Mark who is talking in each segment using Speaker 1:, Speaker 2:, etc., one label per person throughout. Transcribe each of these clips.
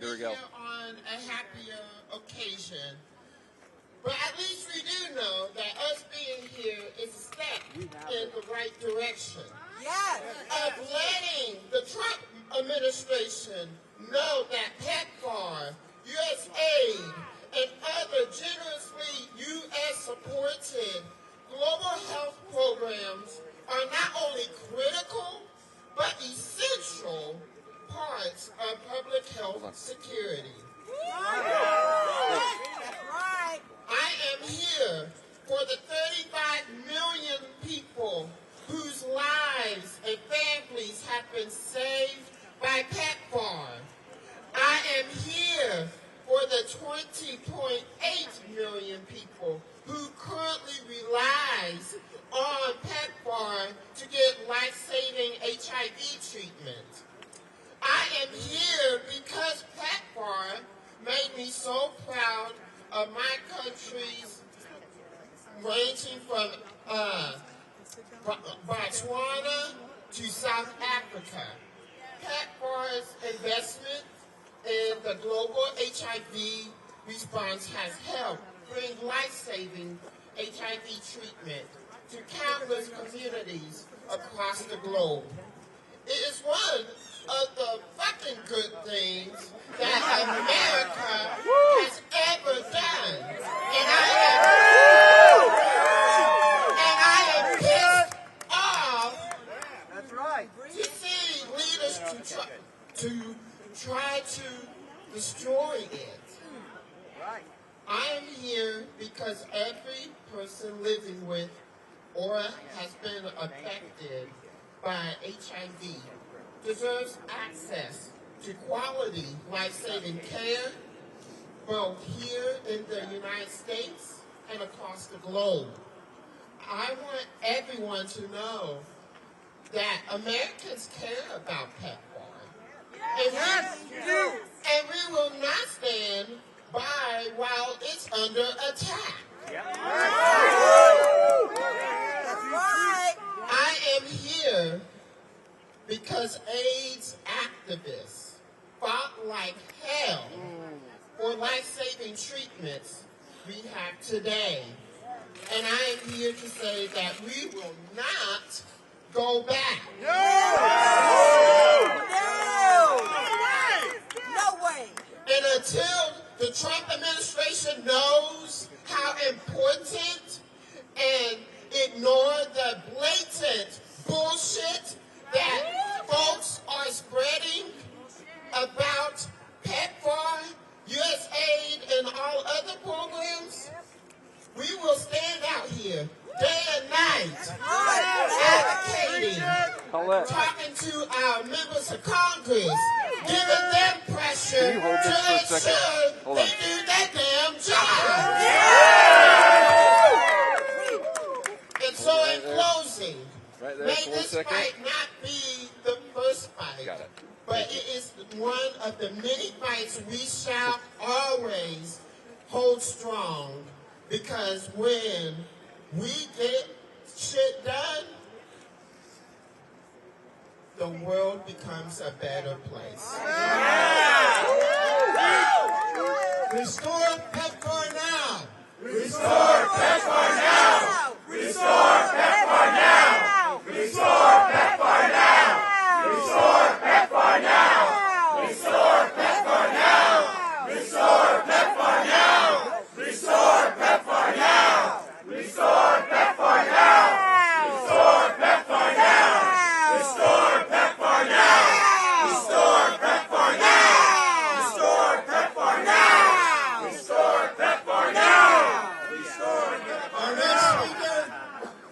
Speaker 1: Here we go.
Speaker 2: Here on a happier occasion. But at least we do know that us being here is a step in the right direction.
Speaker 3: Yes.
Speaker 2: Of letting the Trump administration know that PEPFAR, USAID, and other generously U.S.-supported global health programs are not only critical, but essential parts of public health security.
Speaker 3: Right.
Speaker 2: I am here for the 35 million people whose lives and families have been saved by PEPFAR. I am here for the 20.8 million people who currently relies on PEPFAR to get life-saving HIV treatment. I am here because PEPFAR made me so proud of my countries, ranging from Botswana to South Africa. PEPFAR's investment in the global HIV response has helped bring life-saving HIV treatment to countless communities across the globe. It is one of the fucking good things that America has ever done. And I am pissed off
Speaker 4: That's right.
Speaker 2: to see leaders to try to destroy it.
Speaker 4: Right.
Speaker 2: I am here because every person living with or has been affected by HIV deserves access to quality life-saving care, both here in the United States and across the globe. I want everyone to know that Americans care about PEPFAR. And we will not stand by while it's under attack.
Speaker 3: That's right.
Speaker 2: I am here because AIDS activists fought like hell for life-saving treatments we have today. And I am here to say that we will not go back.
Speaker 3: No way.
Speaker 2: And until the Trump administration knows how important and ignore the blatant bullshit that folks are spreading about PEPFAR, USAID, and all other programs, we will stand out here day and night advocating, talking to our members of Congress, giving them pressure to ensure they do their damn job. And so in closing, may this fight not be the first fight, but it is one of the many fights we shall always hold strong, because when we get shit done, the world becomes a better place. Restore PEPFAR now! Restore PEPFAR now! Restore PEPFAR now! Restore PEPFAR now! Restore PEPFAR now! Restore PEPFAR now! Restore PEPFAR now! Restore PEPFAR now! Restore PEPFAR now! Restore PEPFAR now! Restore PEPFAR now! Restore PEPFAR now! Restore PEPFAR now! Restore PEPFAR now! Restore PEPFAR. Our next speaker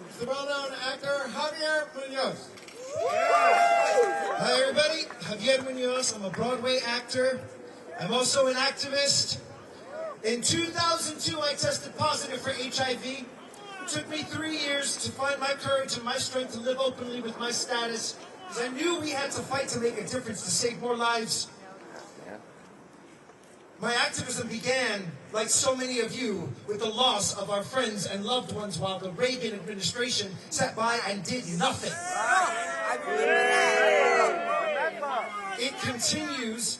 Speaker 2: is the well-known actor Javier Munoz.
Speaker 5: Hi everybody, Javier Munoz. I'm a Broadway actor. I'm also an activist. In 2002, I tested positive for HIV. It took me 3 years to find my courage and my strength to live openly with my status, because I knew we had to fight to make a difference, to save more lives. My activism began, like so many of you, with the loss of our friends and loved ones while the Reagan administration sat by and did nothing.
Speaker 3: I remember that.
Speaker 5: It continues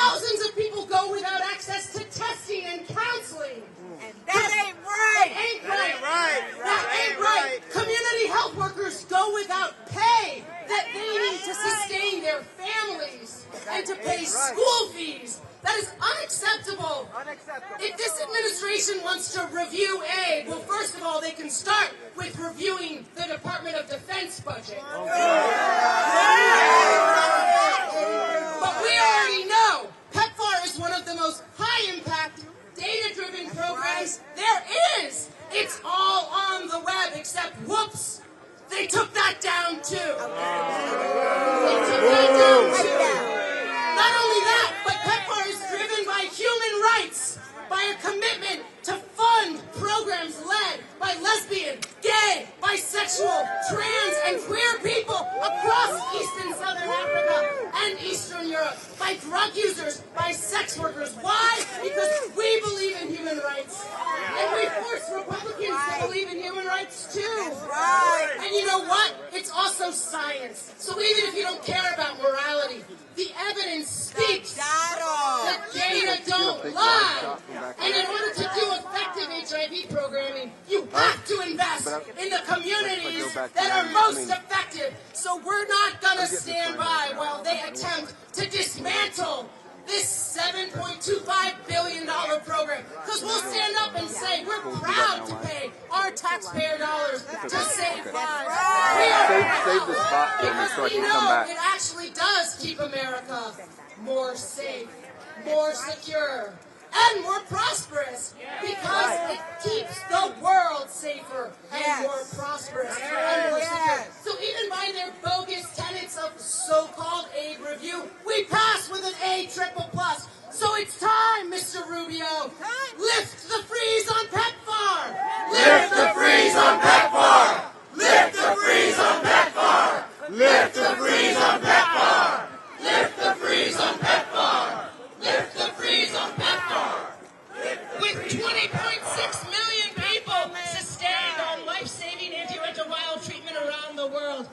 Speaker 3: thousands of people go without access to testing and counseling.
Speaker 6: And that ain't right.
Speaker 3: Ain't right. That ain't right. Community health workers go without pay that they need to sustain their families and to pay school fees. That is unacceptable. If this administration wants to review aid, well, first of all, they can start with reviewing the Department of Defense budget. But we already know PEPFAR is one of the most high-impact, data-driven programs there is. It's all on the web, except, whoops, they took that down too. Not only that, but PEPFAR is driven by human rights, by a commitment to fund programs led by lesbian, gay, bisexual, trans, and queer people across East and Southern Africa and Eastern Europe, by drug users, by sex workers. Why? Because we believe in human rights. And we force Republicans to believe in human rights too. And you know what? It's also science. So even if you don't care about morality, the evidence speaks. The data don't lie. And in order to do effective HIV programming, you have to invest in the communities that are most effective. So we're not going to stand by while they attempt to dismantle this $7.25 billion program. Because we'll stand up and say we're proud to pay our taxpayer dollars to save lives. We are proud because we know it actually does keep America more safe, more secure, and more prosperous, because it keeps the world safer and more prosperous and more secure. So even by their bogus tenets of so-called aid review, we pass with an A++. So it's time, Mr. Rubio. Lift the freeze on PEPFAR. Lift the freeze on PEPFAR. Lift the freeze on PEPFAR. Lift the freeze on PEPFAR. Lift the freeze on PEPFAR. Lift the freeze on PEPFAR. With 20.6 million people sustained on life-saving antiretroviral treatment around the world,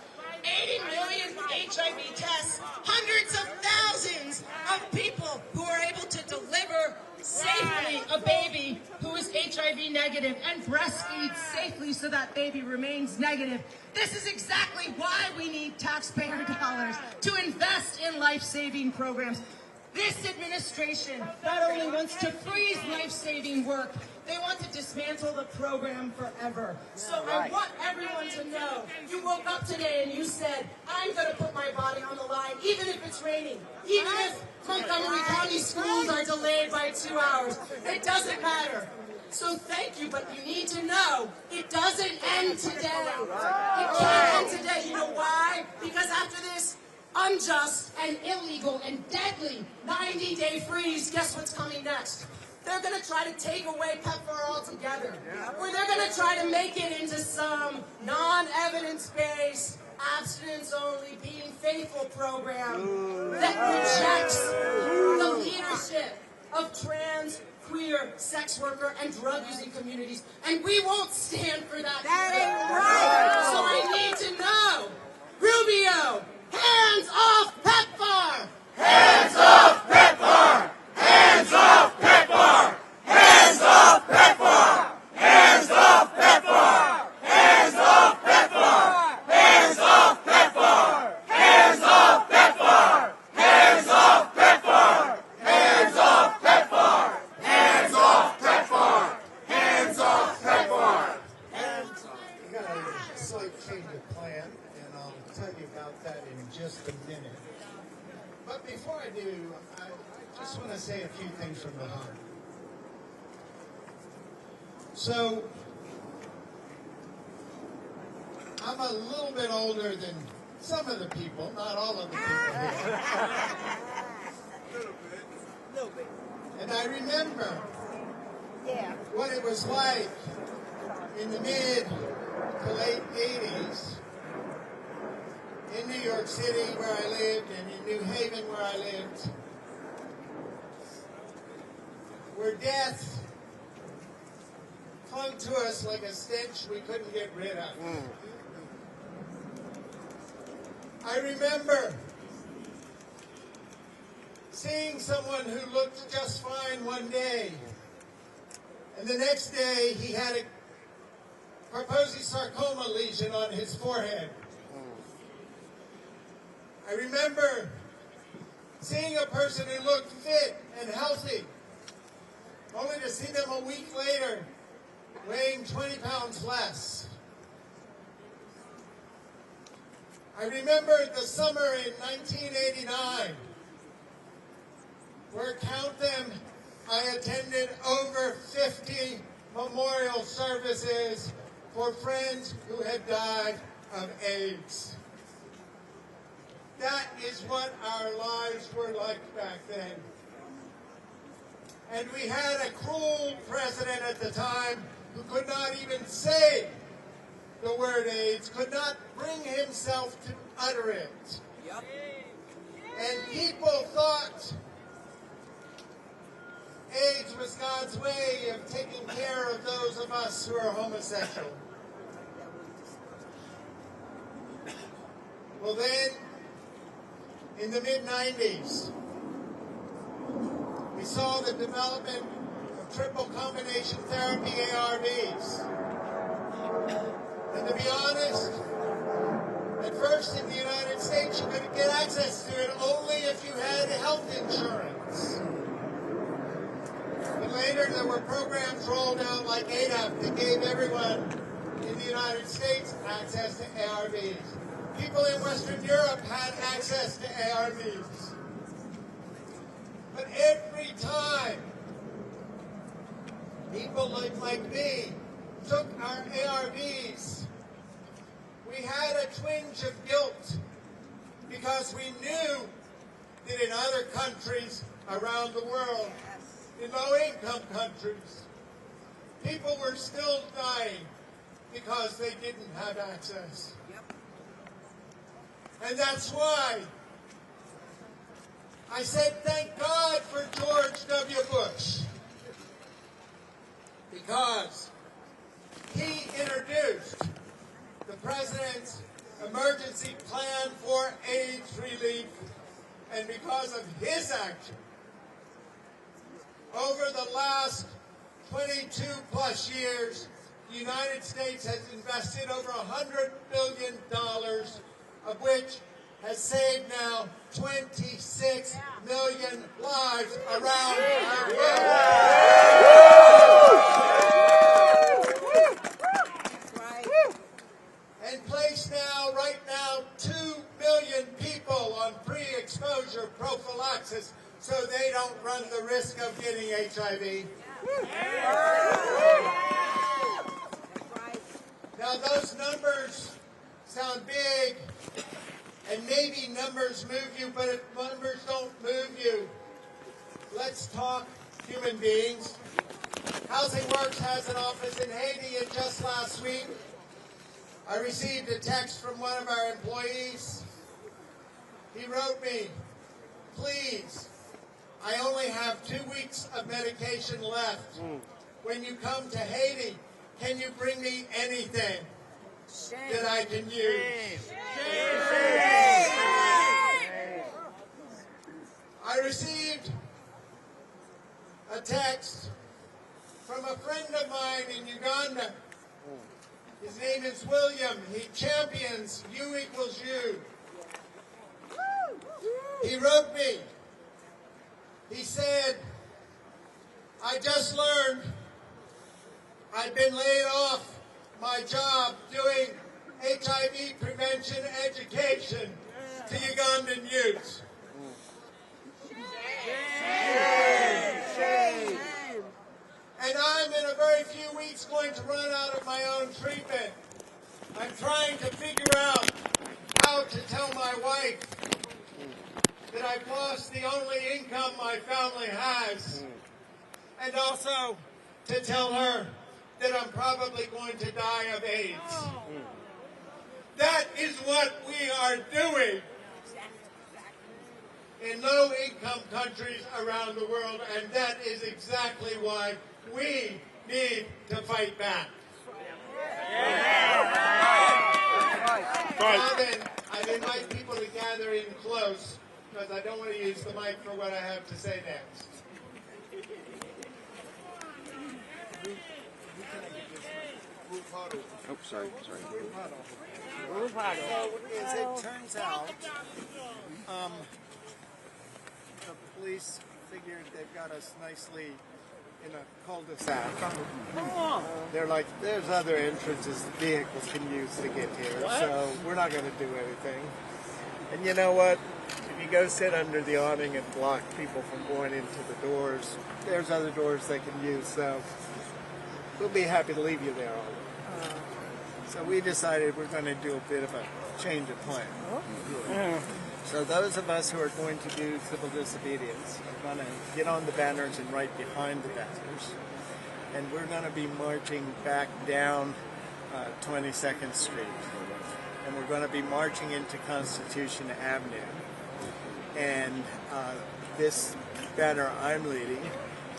Speaker 3: 80 million HIV tests, hundreds of thousands of people who are able to deliver safely a baby who is HIV negative and breastfeed safely so that baby remains negative. This is exactly why we need taxpayer dollars to invest in life-saving programs. This administration not only wants to freeze life-saving work, they want to dismantle the program forever. So I want everyone to know, you woke up today and you said, I'm going to put my body on the line, even if it's raining, even if Montgomery County schools are delayed by 2 hours. It doesn't matter. So thank you, but you need to know, it doesn't end today. It can't end today. You know why? Because after this unjust and illegal and deadly 90-day freeze, guess what's coming next? They're going to try to take away PEPFAR altogether. Or they're going to try to make it into some non-evidence-based, abstinence-only, being faithful program that rejects the leadership of trans, queer, sex worker, and drug-using communities. And we won't stand for that.
Speaker 6: That ain't right.
Speaker 3: So I need to know, Rubio, hands off PEPFAR! Hands off PEPFAR! Hands off PEPFAR! Hands off PEPFAR! Hands off PEPFAR! Hands off PEPFAR! Hands off PEPFAR! Hands off PEPFAR! Hands off PEPFAR! Hands off PEPFAR! Hands off PEPFAR! Hands off PEPFAR!
Speaker 1: We got a slight change of plan, and I'll tell you about that in just a minute. But before I do, I just want to say a few things from the heart. So, I'm a little bit older than some of the people, not all of the people here.
Speaker 6: Little bit.
Speaker 1: And I remember what it was like in the mid to late 80s in New York City, where I lived, and in New Haven, where I lived, where death clung to us like a stench we couldn't get rid of. I remember seeing someone who looked just fine one day, and the next day he had a Kaposi sarcoma lesion on his forehead. I remember seeing a person who looked fit and healthy, only to see them a week later weighing 20 pounds less. I remember the summer in 1989, where, count them, I attended over 50 memorial services for friends who had died of AIDS. That is what our lives were like back then. And we had a cruel president at the time who could not even say the word AIDS, could not bring himself to utter it.
Speaker 6: Yep.
Speaker 1: And people thought AIDS was God's way of taking care of those of us who are homosexual. Well then, in the mid-90s, we saw the development of triple combination therapy ARVs. And to be honest, at first in the United States you could get access to it only if you had health insurance. But later there were programs rolled out like ADAP that gave everyone in the United States access to ARVs. People in Western Europe had access to ARVs. But every time people like me took our ARVs, we had a twinge of guilt because we knew that in other countries around the world, in low-income countries, people were still dying because they didn't have access. And that's why I said thank God for George W. Bush, because he introduced the President's emergency plan for AIDS relief, and because of his action, over the last 22 plus years, the United States has invested over $100 billion, of which has saved now 26 million lives around our world. And placed now, right now, 2 million people on pre-exposure prophylaxis so they don't run the risk of getting HIV. Now those numbers sound big, and maybe numbers move you, but if numbers don't move you, let's talk human beings. Housing Works has an office in Haiti, and just last week, I received a text from one of our employees. He wrote me, please, I only have 2 weeks of medication left. When you come to Haiti, can you bring me anything that I can use? I received a text from a friend of mine in Uganda. His name is William. He champions U equals U. He wrote me. He said, I just learned I've been laid off my job doing HIV prevention education to Ugandan youths. And I'm in a very few weeks going to run out of my own treatment. I'm trying to figure out how to tell my wife that I've lost the only income my family has, and also to tell her that I'm probably going to die of AIDS. That is what we are doing in low-income countries around the world, and that is exactly why we need to fight back. Now then, I'd invite people to gather in close. because I don't want to use the mic for what I have to say next.
Speaker 7: Oh, sorry.
Speaker 4: So, as it turns out, the police figured they've got us nicely in a cul-de-sac. They're like, there's other entrances the vehicles can use to get here, so we're not going to do anything. And you know what? If you go sit under the awning and block people from going into the doors, there's other doors they can use, so we'll be happy to leave you there all day. So we decided we're going to do a bit of a change of plan. So those of us who are going to do civil disobedience are going to get on the banners and right behind the banners. And we're going to be marching back down 22nd Street. And we're going to be marching into Constitution Avenue. And this banner I'm leading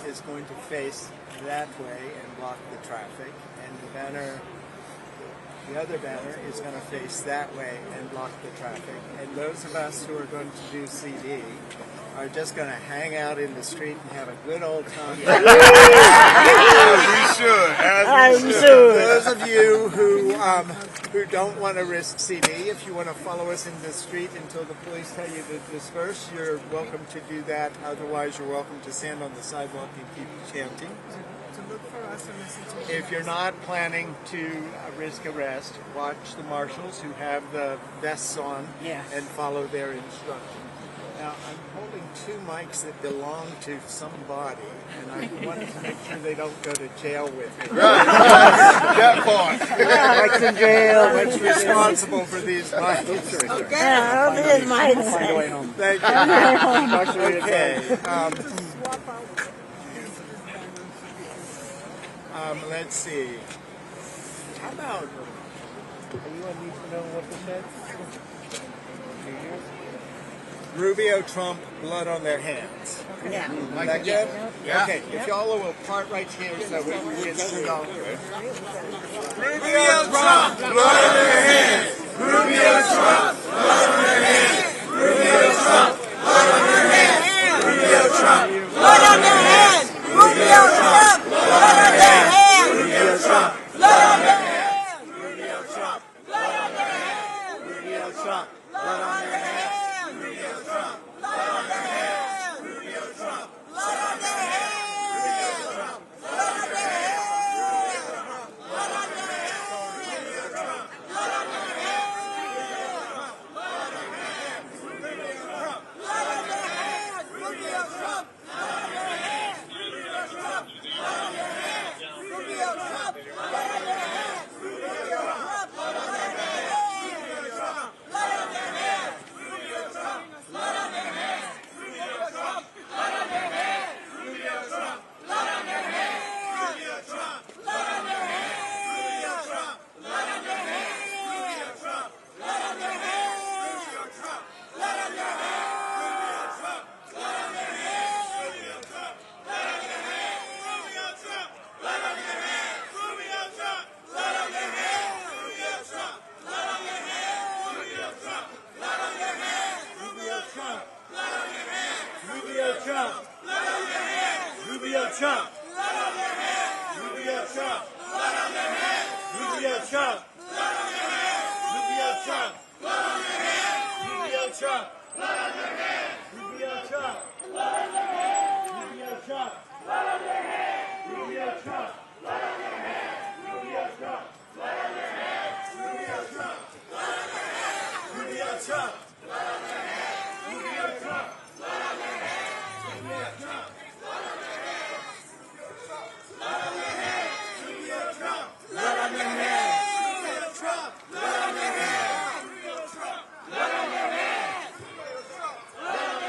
Speaker 4: is going to face that way and block the traffic. And the other banner is going to face that way and block the traffic. And those of us who are going to do CD are just going to hang out in the street and have a good old time. As we should. Those of you who don't want to risk CD, if you want to follow us in the street until the police tell you to disperse, you're welcome to do that. Otherwise, you're welcome to stand on the sidewalk and keep chanting. If you're not planning to risk arrest, watch the marshals who have the vests on and follow their instructions. Now, I'm holding two mics that belong to somebody, and I want to make sure they don't go to jail with me. That part. Mike's in jail. What's responsible for these mics? Thank you. Okay. Let's see. How about, anyone need to know what this said? Rubio, Trump, blood on their hands. Yeah. Is that good? Yeah. Okay, if y'all will part right here so we can get through all of it. Rubio, Trump, blood on their hands. Rubio, Trump, blood on their hands. Rubio, Trump, blood on their hands. Rubio, Trump, blood on their hands. Rubio, Trump, blood on their hands. Rubio, Trump, blood on their hands. Rubio, Trump, blood on their hands. Rubio, Trump, blood on their hands.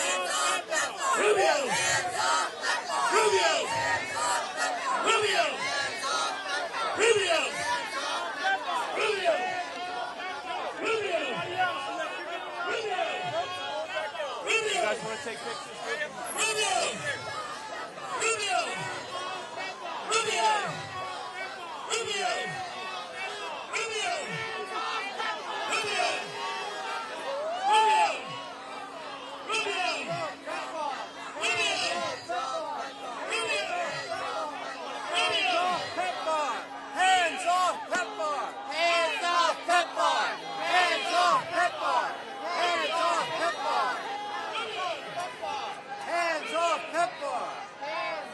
Speaker 8: guys want to take pictures?
Speaker 3: Rubio! Rubio! Rubio! Rubio! Rubio! Rubio! Rubio! Rubio!
Speaker 8: PEPFAR! Hands off PEPFAR! Hands off PEPFAR! Hands off PEPFAR! Hands off PEPFAR! Hands off PEPFAR! Hands off PEPFAR!
Speaker 3: Hands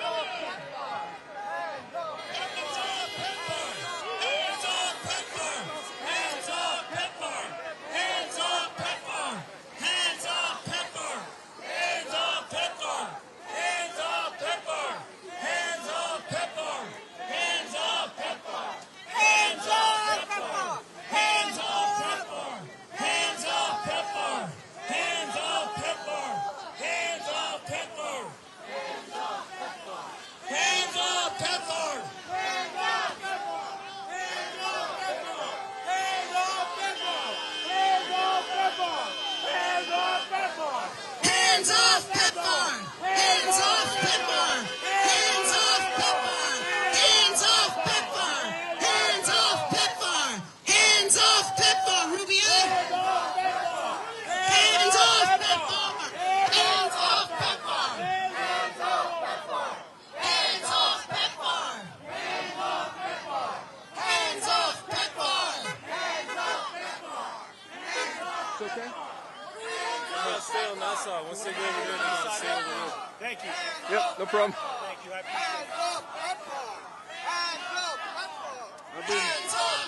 Speaker 3: off PEPFAR! Hands off PEPFAR! Hands off PEPFAR! Hands off PEPFAR! Hands off PEPFAR! Hands off PEPFAR! Rubio! Hands off PEPFAR! Hands off PEPFAR! Hands off PEPFAR! Hands off PEPFAR! Hands off PEPFAR!
Speaker 9: It's okay?
Speaker 8: Stay on that side. Once they go over there, they're going to stay over there. Thank you.
Speaker 9: Yep, no problem.
Speaker 8: Thank you.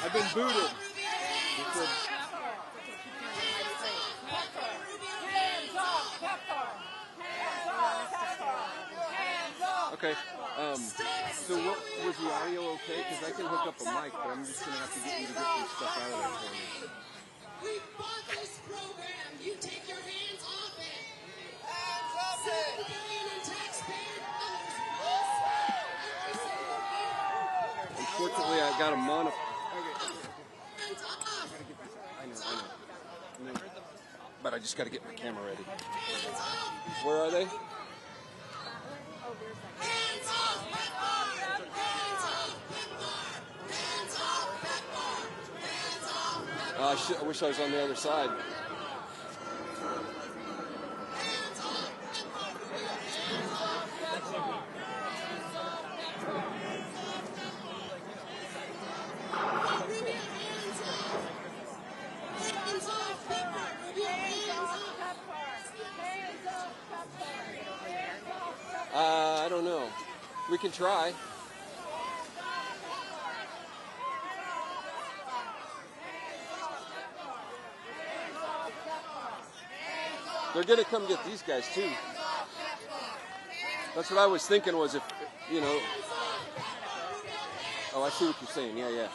Speaker 9: I've been booted. Okay. So what was the audio okay? Because I can hook up a mic, but I'm just gonna have to get you to get some stuff out of there for me.
Speaker 3: We bought this program. You take your hands off it. $7 billion in taxpayer dollars.
Speaker 9: Unfortunately, I got a mono.
Speaker 3: Hands off.
Speaker 9: I know. But I just got to get my camera ready.
Speaker 3: Hands off.
Speaker 9: Where are they?
Speaker 3: Hands off PEPFAR. Hands off PEPFAR. Hands off PEPFAR. Hands off PEPFAR.
Speaker 9: I wish I was on the other side. I don't know. We can try. They're going to come get these guys too. That's what I was thinking was if, you know. Oh, I see what you're saying. Yeah, yeah.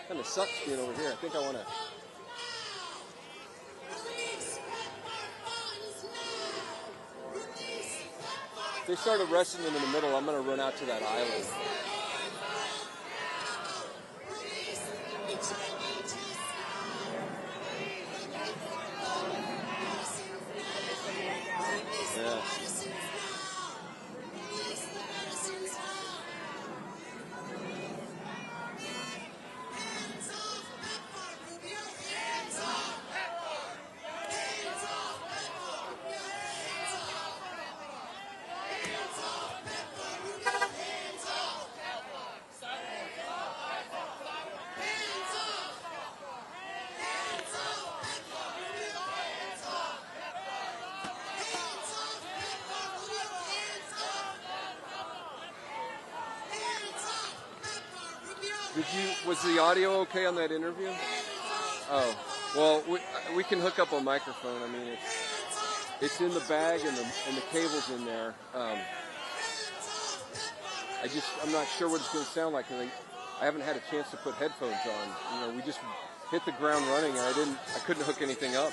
Speaker 9: Kind of sucks being over here. I think I want to. If they start arresting them in the middle, I'm going to run out to that island. Yeah. Was the audio okay on that interview? Oh, well, we can hook up a microphone. I mean, it's in the bag and the cable's in there. I'm not sure what it's going to sound like. I haven't had a chance to put headphones on. You know, we just hit the ground running, and I couldn't hook anything up.